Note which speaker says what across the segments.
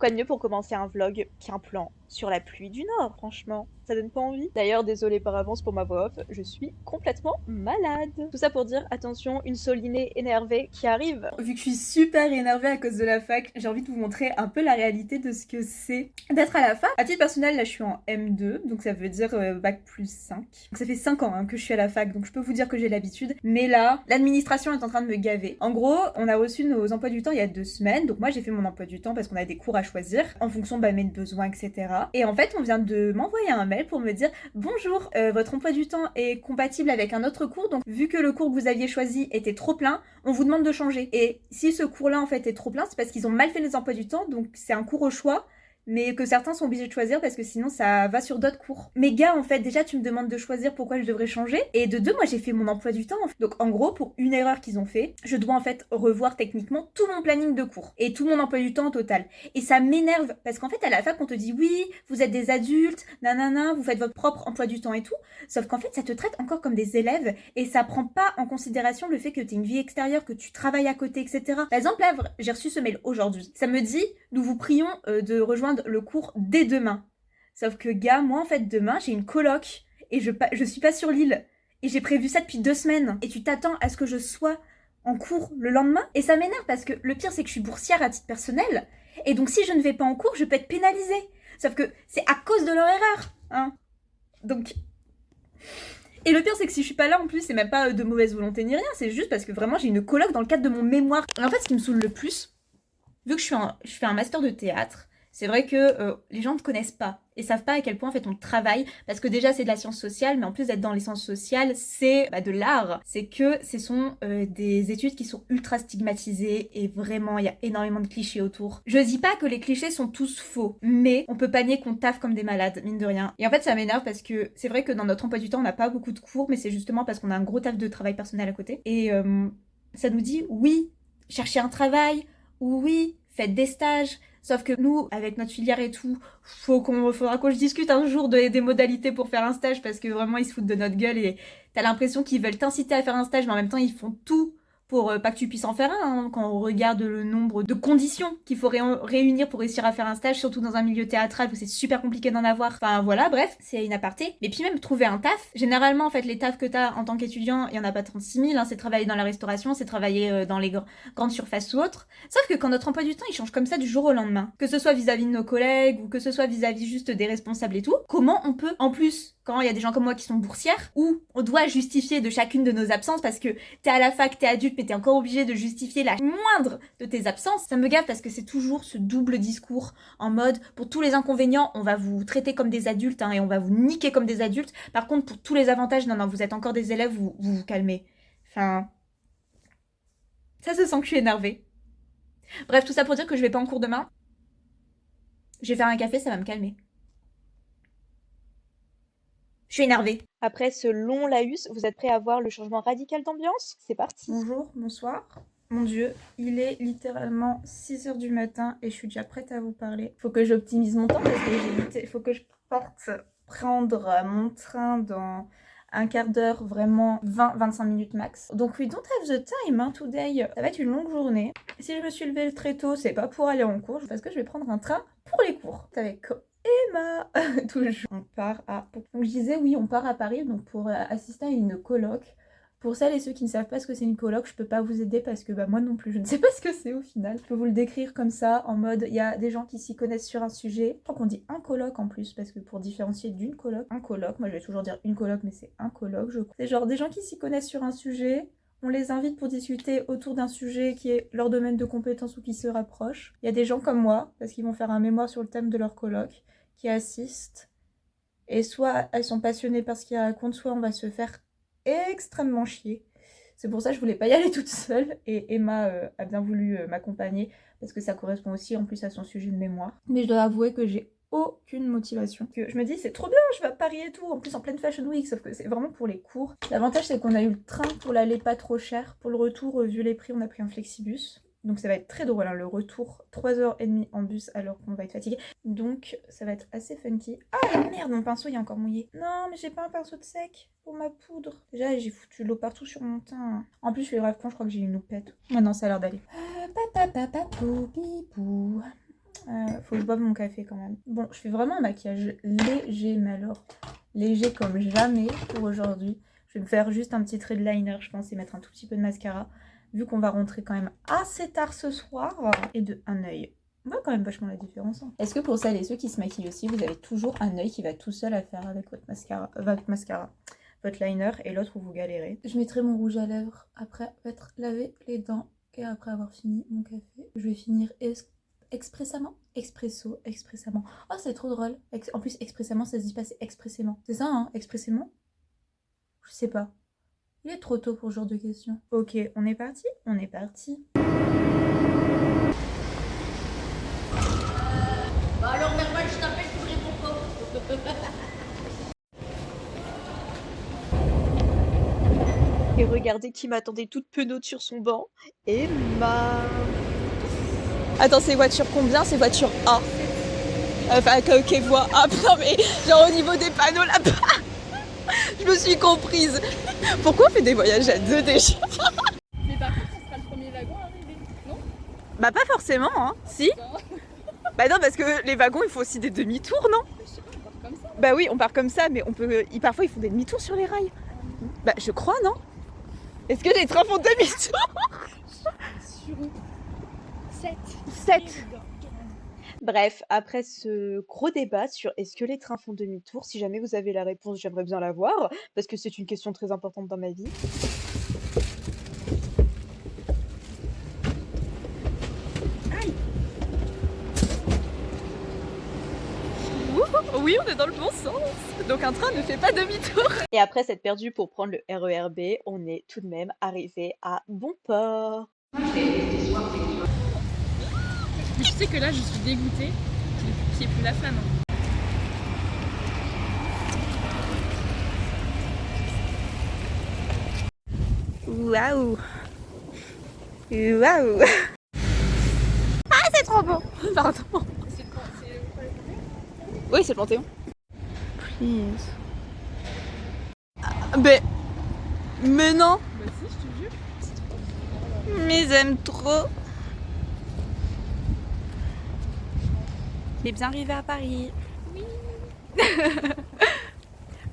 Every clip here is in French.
Speaker 1: Quoi de mieux pour commencer un vlog qu'un plan sur la pluie du Nord, franchement. Ça donne pas envie. D'ailleurs, désolée par avance pour ma voix off, je suis complètement malade. Tout ça pour dire, attention, une solinée énervée qui arrive.
Speaker 2: Vu que je suis super énervée à cause de la fac, j'ai envie de vous montrer un peu la réalité de ce que c'est d'être à la fac. À titre personnel, là je suis en M2, donc ça veut dire bac plus 5. Donc ça fait 5 ans que je suis à la fac, donc je peux vous dire que j'ai l'habitude. Mais là, l'administration est en train de me gaver. En gros, on a reçu nos emplois du temps il y a 2 semaines, donc moi j'ai fait mon emploi du temps parce qu'on a des cours à choisir en fonction de mes besoins, etc. Et en fait, on vient de m'envoyer un mail pour me dire bonjour, votre emploi du temps est compatible avec un autre cours, donc vu que le cours que vous aviez choisi était trop plein, on vous demande de changer. Et si ce cours-là en fait est trop plein, c'est parce qu'ils ont mal fait les emplois du temps, donc c'est un cours au choix, mais que certains sont obligés de choisir parce que sinon ça va sur d'autres cours. Mais gars, en fait, déjà tu me demandes de choisir pourquoi je devrais changer, et de deux, moi j'ai fait mon emploi du temps. Donc en gros, pour une erreur qu'ils ont fait, je dois en fait revoir techniquement tout mon planning de cours et tout mon emploi du temps au total. Et ça m'énerve parce qu'en fait à la fac on te dit oui, vous êtes des adultes, nanana, vous faites votre propre emploi du temps et tout, sauf qu'en fait ça te traite encore comme des élèves et ça prend pas en considération le fait que tu as une vie extérieure, que tu travailles à côté, etc. Par exemple, là, j'ai reçu ce mail aujourd'hui. Ça me dit, nous vous prions de rejoindre le cours dès demain. Sauf que, gars, moi, en fait, demain, j'ai une coloc et je suis pas sur l'île. Et j'ai prévu ça depuis 2 semaines. Et tu t'attends à ce que je sois en cours le lendemain. Et ça m'énerve parce que le pire, c'est que je suis boursière à titre personnel. Et donc, si je ne vais pas en cours, je peux être pénalisée. Sauf que c'est à cause de leur erreur. Hein. Donc, et le pire, c'est que si je suis pas là en plus, c'est même pas de mauvaise volonté ni rien, c'est juste parce que vraiment j'ai une coloc dans le cadre de mon mémoire. Et en fait, ce qui me saoule le plus, vu que je fais un master de théâtre, c'est vrai que les gens ne connaissent pas et savent pas à quel point en fait on travaille, parce que déjà c'est de la science sociale, mais en plus d'être dans les sciences sociales, c'est de l'art. C'est que ce sont des études qui sont ultra stigmatisées et vraiment il y a énormément de clichés autour. Je dis pas que les clichés sont tous faux, mais on peut pas nier qu'on taffe comme des malades, mine de rien. Et en fait ça m'énerve parce que c'est vrai que dans notre emploi du temps on n'a pas beaucoup de cours, mais c'est justement parce qu'on a un gros taf de travail personnel à côté. Et ça nous dit oui, cherchez un travail, ou oui, faites des stages. Sauf que nous, avec notre filière et tout, faudra qu'on discute un jour des modalités pour faire un stage, parce que vraiment ils se foutent de notre gueule et t'as l'impression qu'ils veulent t'inciter à faire un stage, mais en même temps ils font tout pour pas que tu puisses en faire un, hein, quand on regarde le nombre de conditions qu'il faut réunir pour réussir à faire un stage, surtout dans un milieu théâtral où c'est super compliqué d'en avoir. Enfin voilà, bref, c'est une aparté. Mais puis même trouver un taf, généralement en fait les tafs que t'as en tant qu'étudiant, il y en a pas 36 000, hein, c'est travailler dans la restauration, c'est travailler dans les grandes surfaces ou autres. Sauf que quand notre emploi du temps il change comme ça du jour au lendemain, que ce soit vis-à-vis de nos collègues ou que ce soit vis-à-vis juste des responsables et tout, comment on peut, en plus, quand il y a des gens comme moi qui sont boursières, où on doit justifier de chacune de nos absences parce que t'es à la fac, t'es adulte, mais t'es encore obligé de justifier la moindre de tes absences, ça me gave parce que c'est toujours ce double discours en mode, pour tous les inconvénients, on va vous traiter comme des adultes et on va vous niquer comme des adultes. Par contre, pour tous les avantages, non, vous êtes encore des élèves, vous calmez. Enfin, ça se sent que je suis énervée. Bref, tout ça pour dire que je vais pas en cours demain. Je vais faire un café, ça va me calmer. Je suis énervée.
Speaker 1: Après ce long laïus, vous êtes prêts à voir le changement radical d'ambiance? C'est parti.
Speaker 2: Bonjour, bonsoir. Mon Dieu, il est littéralement 6 heures du matin et je suis déjà prête à vous parler. Faut que j'optimise mon temps parce que faut que je parte prendre mon train dans un quart d'heure, vraiment 20-25 minutes max. Donc we don't have the time today. Ça va être une longue journée. Si je me suis levée très tôt, c'est pas pour aller en cours, parce que je vais prendre un train pour les cours. C'est avec Emma, toujours. On part à... Donc je disais oui, on part à Paris donc pour assister à une colloque. Pour celles et ceux qui ne savent pas ce que c'est une coloc, je peux pas vous aider parce que moi non plus, je ne sais pas ce que c'est au final. Je peux vous le décrire comme ça, en mode, il y a des gens qui s'y connaissent sur un sujet. Je crois qu'on dit un colloque en plus, parce que pour différencier d'une coloc, un colloque, moi je vais toujours dire une coloc, mais c'est un colloque, je crois. C'est genre des gens qui s'y connaissent sur un sujet, on les invite pour discuter autour d'un sujet qui est leur domaine de compétence ou qui se rapproche. Il y a des gens comme moi, parce qu'ils vont faire un mémoire sur le thème de leur colloque, qui assistent. Et soit elles sont passionnées par ce qu'ils racontent, soit on va se faire extrêmement chier. C'est pour ça que je voulais pas y aller toute seule et Emma a bien voulu m'accompagner parce que ça correspond aussi en plus à son sujet de mémoire. Mais je dois avouer que j'ai aucune motivation. Que je me dis c'est trop bien, je vais à Paris et tout, en plus en pleine Fashion Week, sauf que c'est vraiment pour les cours. L'avantage c'est qu'on a eu le train pour l'aller pas trop cher. Pour le retour, vu les prix, on a pris un flexibus. Donc ça va être très drôle, hein, le retour, 3h30 en bus alors qu'on va être fatigué. Donc ça va être assez funky. Ah merde, mon pinceau il est encore mouillé. Non, mais j'ai pas un pinceau de sec pour ma poudre. Déjà, j'ai foutu l'eau partout sur mon teint. En plus, je suis grave con, je crois que j'ai une loupette. Maintenant, ça a l'air d'aller. Papa, papa, bibou. Faut que je boive mon café quand même. Bon, je fais vraiment un maquillage léger, mais alors léger comme jamais pour aujourd'hui. Je vais me faire juste un petit trait de liner, je pense, et mettre un tout petit peu de mascara. Vu qu'on va rentrer quand même assez tard ce soir. Et de un œil. On voit quand même vachement la différence. Hein. Est-ce que pour celles et ceux qui se maquillent aussi, vous avez toujours un œil qui va tout seul à faire avec votre mascara, votre liner, et l'autre où vous galérez? Je mettrai mon rouge à lèvres après être lavé les dents et après avoir fini mon café. Je vais finir expressément. Oh, c'est trop drôle. En plus, expressément, ça se dit pas, c'est expressément. C'est ça, hein, expressément? Je sais pas. Il est trop tôt pour ce genre de questions. Ok, on est parti? On est parti.
Speaker 3: Bah alors, Merval, je t'appelle, tu réponds pas.
Speaker 1: Et regardez qui m'attendait toute penaude sur son banc. Emma. Attends, c'est voiture combien? C'est voiture A. Enfin, ok, voie A. Non mais, genre au niveau des panneaux là-bas. Je me suis comprise. Pourquoi on fait des voyages à deux déjà?
Speaker 4: Mais par contre, ça sera le premier wagon à arriver, non?
Speaker 1: Bah pas forcément, hein. Si. Bah non, parce que les wagons, il faut aussi des demi-tours, non?
Speaker 4: Je sais pas, on part comme ça.
Speaker 1: Bah oui, on part comme ça, mais on peut. Parfois, ils font des demi-tours sur les rails. Bah je crois, non? Est-ce que les trains font demi-tour?
Speaker 4: Sur 7.
Speaker 1: 7. Bref, après ce gros débat sur est-ce que les trains font demi-tour, si jamais vous avez la réponse, j'aimerais bien la voir, parce que c'est une question très importante dans ma vie. Aïe! Oui, on est dans le bon sens. Donc un train ne fait pas demi-tour. Et après s'être perdu pour prendre le RER B, on est tout de même arrivé à bon port.
Speaker 4: Mais tu sais que là, je suis dégoûtée qu'il n'y ait plus la flamme.
Speaker 1: Waouh! Waouh! Ah, c'est trop beau! Pardon. Oui, c'est le Panthéon. Please. Ah, mais non!
Speaker 4: Bah si, je te jure.
Speaker 1: Mais j'aime trop! Et bien arrivé à Paris. Oui.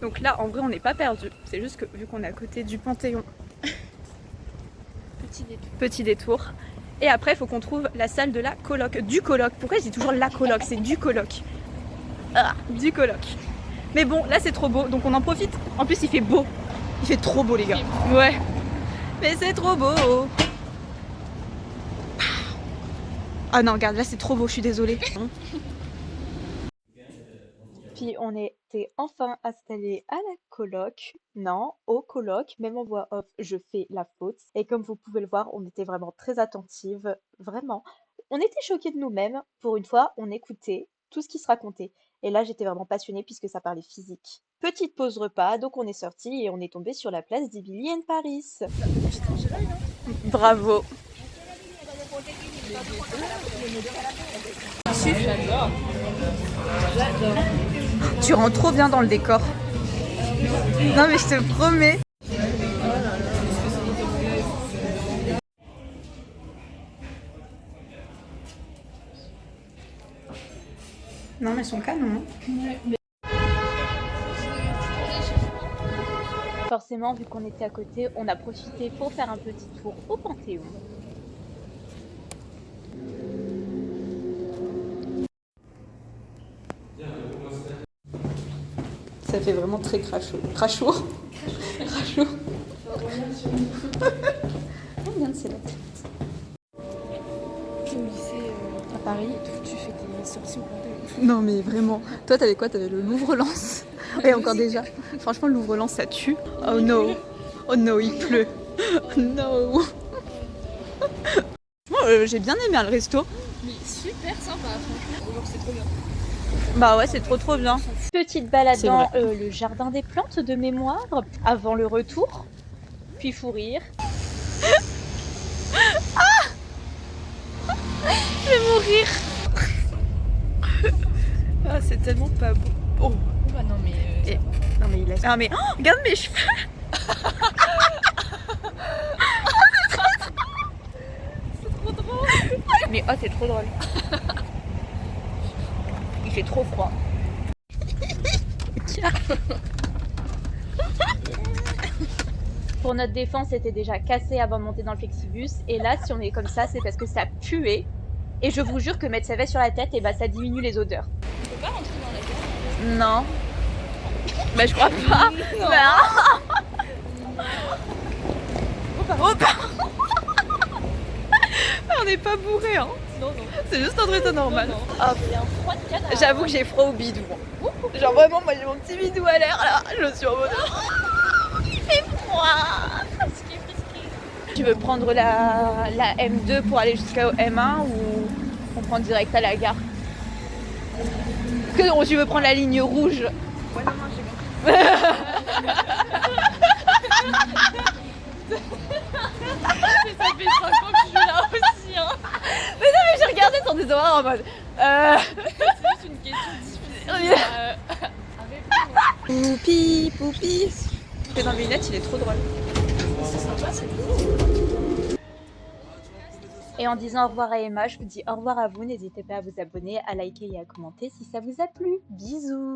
Speaker 1: Donc là, en vrai, on n'est pas perdu. C'est juste que vu qu'on est à côté du Panthéon. Petit détour. Et après, il faut qu'on trouve la salle de la coloc. Du coloc. Pourquoi je dis toujours la coloc? C'est du coloc. Ah, du coloc. Mais bon, là c'est trop beau, donc on en profite. En plus, il fait beau. Il fait trop beau, les gars. Ouais. Mais c'est trop beau. Ah non, regarde, là c'est trop beau, je suis désolée. Puis on était enfin installés à la coloc. Non, au coloc, même en voix off, je fais la faute. Et comme vous pouvez le voir, on était vraiment très attentives, vraiment. On était choqués de nous-mêmes. Pour une fois, on écoutait tout ce qui se racontait. Et là, j'étais vraiment passionnée puisque ça parlait physique. Petite pause repas, donc on est sorti et on est tombé sur la place d'Ibilly and Paris. Bravo. Tu rentres trop bien dans le décor. Non mais je te promets. Non mais elles sont canons. Forcément, vu qu'on était à côté, on a profité pour faire un petit tour au Panthéon. Ça fait vraiment très crachot. Crachot. Crachot. Regarde, c'est la tête.
Speaker 4: Au lycée,
Speaker 1: À Paris.
Speaker 4: tu fais des sorties au Panthéon.
Speaker 1: Non mais vraiment. Toi t'avais quoi? T'avais le Louvre-Lens. Et encore déjà. Franchement le Louvre-Lens ça tue. Oh no. Oh no, il pleut. No. Moi j'ai bien aimé le resto.
Speaker 4: Mais super sympa, franchement. Genre, c'est trop bien.
Speaker 1: Bah ouais, c'est trop bien. Petite balade dans le jardin des plantes de mémoire avant le retour. Puis fou rire. Ah, je vais mourir. Ah, c'est tellement pas beau. Oh.
Speaker 4: Bah non, mais.
Speaker 1: Non mais il a. Ah mais oh, regarde mes cheveux. C'est trop drôle. Mais oh, c'est trop drôle. fait trop froid. Pour notre défense, c'était déjà cassé avant de monter dans le flexibus. Et là, si on est comme ça, c'est parce que ça puait. Et je vous jure que mettre sa veste sur la tête, et bah, ça diminue les odeurs.
Speaker 4: On peut pas rentrer dans la gare?
Speaker 1: Non. Bah, je crois pas. On n'est pas bourré, hein.
Speaker 4: Non, non.
Speaker 1: C'est juste un état normal.
Speaker 4: Non, non.
Speaker 1: Hop.
Speaker 4: Il y a un froid de canard.
Speaker 1: J'avoue que j'ai froid au bidou. Genre vraiment, moi j'ai mon petit bidou à l'air là. Je suis en mode. Il fait froid.
Speaker 4: Frisqué, frisqué.
Speaker 1: Tu veux prendre la M2 pour aller jusqu'au M1 ou on prend direct à la gare? Que tu veux prendre la ligne rouge?
Speaker 4: Ouais, non, non, j'ai compris. Ça fait 5 ans que je suis là aussi, hein.
Speaker 1: Mais j'ai regardé ton désordre en mode.
Speaker 4: C'est juste une question difficile à répondre.
Speaker 1: Poupi, poupi. T'es dans mes lunettes, il est trop drôle.
Speaker 4: C'est sympa, c'est beau.
Speaker 1: Et en disant au revoir à Emma, je vous dis au revoir à vous. N'hésitez pas à vous abonner, à liker et à commenter si ça vous a plu. Bisous.